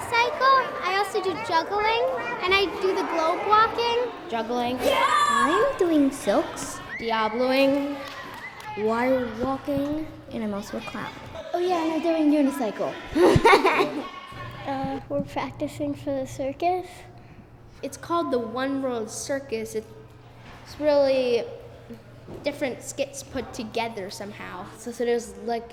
unicycle. I also do juggling, and I do the globe walking. Juggling. I'm doing silks, diabloing, wire walking, and I'm also a clown. Oh yeah, and I'm doing unicycle. We're practicing for the circus. It's called the One World Circus. It's really different skits put together somehow. So there's like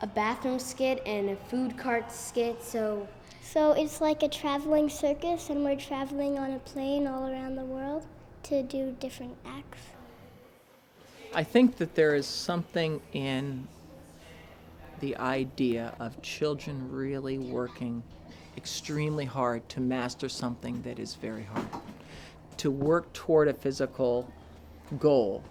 a bathroom skit and a food cart skit. So it's like a traveling circus, and we're traveling on a plane all around the world to do different acts. I think that there is something in the idea of children really working extremely hard to master something that is very hard. To work toward a physical goal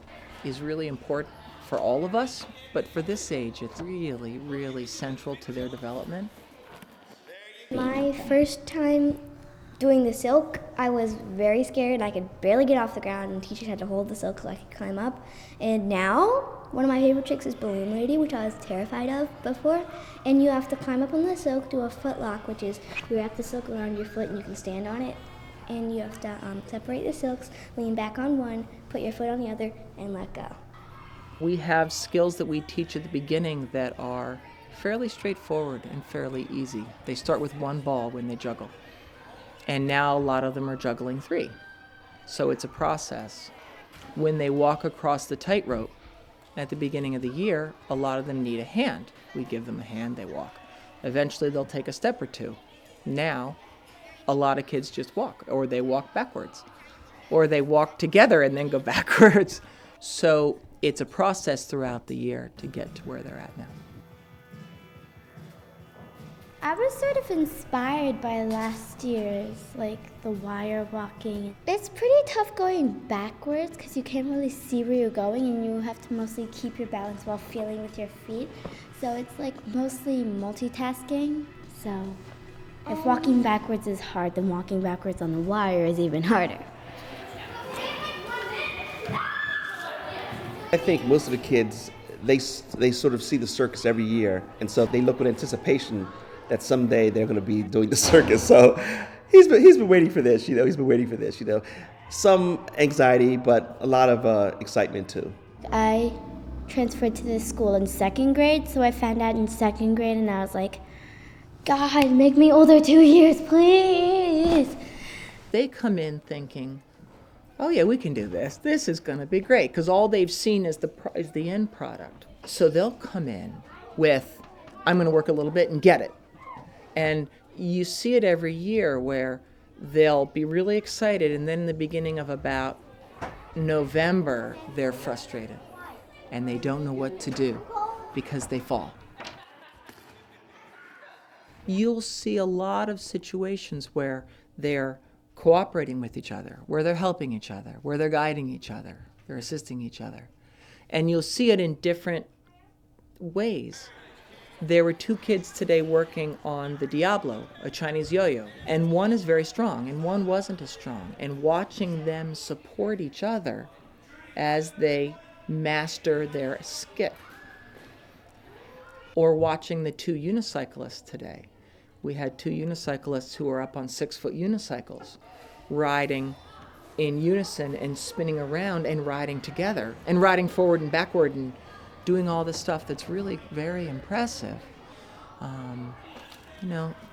is really important for all of us, but for this age, it's really, really central to their development. My first time doing the silk, I was very scared. I could barely get off the ground, and teachers had to hold the silk so I could climb up. And now, one of my favorite tricks is balloon lady, which I was terrified of before. And you have to climb up on the silk, do a foot lock, which is you wrap the silk around your foot and you can stand on it. And you have to separate the silks, lean back on one, put your foot on the other, and let go. We have skills that we teach at the beginning that are fairly straightforward and fairly easy. They start with one ball when they juggle. And now a lot of them are juggling 3. So it's a process. When they walk across the tightrope at the beginning of the year, a lot of them need a hand. We give them a hand, they walk. Eventually they'll take a step or 2. Now, a lot of kids just walk, or they walk backwards, or they walk together and then go backwards. So it's a process throughout the year to get to where they're at now. I was sort of inspired by last year's, like the wire walking. It's pretty tough going backwards because you can't really see where you're going, and you have to mostly keep your balance while feeling with your feet. So it's like mostly multitasking. So if walking backwards is hard, then walking backwards on the wire is even harder. I think most of the kids, they sort of see the circus every year, and so they look with anticipation that someday they're going to be doing the circus. So he's been waiting for this, He's been waiting for this, Some anxiety, but a lot of excitement too. I transferred to this school in 2nd grade, so I found out in 2nd grade, and I was like, God, make me older 2 years, please. They come in thinking, oh yeah, we can do this. This is going to be great, because all they've seen is the end product. So they'll come in with, I'm going to work a little bit and get it. And you see it every year where they'll be really excited, and then in the beginning of about November, they're frustrated and they don't know what to do because they fall. You'll see a lot of situations where they're cooperating with each other, where they're helping each other, where they're guiding each other, they're assisting each other. And you'll see it in different ways. There were 2 kids today working on the Diablo, a Chinese yo-yo, and one is very strong and one wasn't as strong. And watching them support each other as they master their skit. Or watching the 2 unicyclists today. We had 2 unicyclists who were up on 6-foot unicycles, riding in unison and spinning around and riding together and riding forward and backward and doing all this stuff that's really very impressive.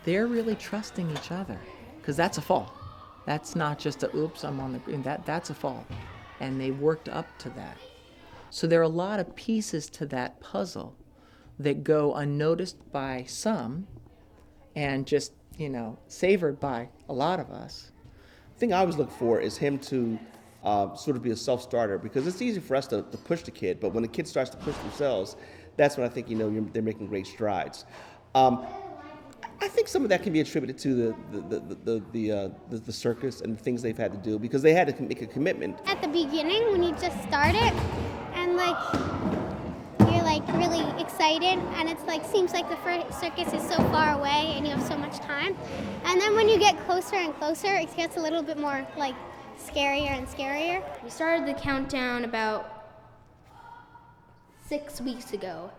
They're really trusting each other, because that's a fall. That's not just a oops, I'm on the green. That's a fall, and they worked up to that. So there are a lot of pieces to that puzzle that go unnoticed by some and just savored by a lot of us. The thing I always look for is him to sort of be a self-starter, because it's easy for us to push the kid, but when the kid starts to push themselves, that's when I think they're making great strides. I think some of that can be attributed to the circus and the things they've had to do, because they had to make a commitment. At the beginning, when you just start it, and you're really excited, and it's seems like the first circus is so far away, and you have so much time. And then when you get closer and closer, it gets a little bit more scarier and scarier. We started the countdown about 6 weeks ago.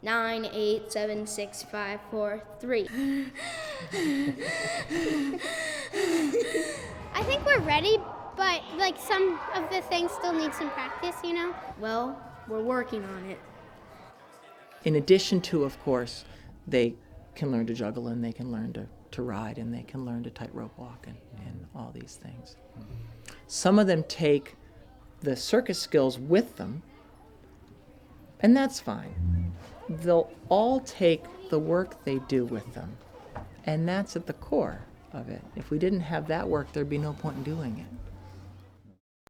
9, 8, 7, 6, 5, 4, 3. I think we're ready, but like some of the things still need some practice, you know? Well, we're working on it. In addition to, of course, they can learn to juggle and they can learn to ride and they can learn to tightrope walk and all these things. Some of them take the circus skills with them, and that's fine. They'll all take the work they do with them, and that's at the core of it. If we didn't have that work, there'd be no point in doing it.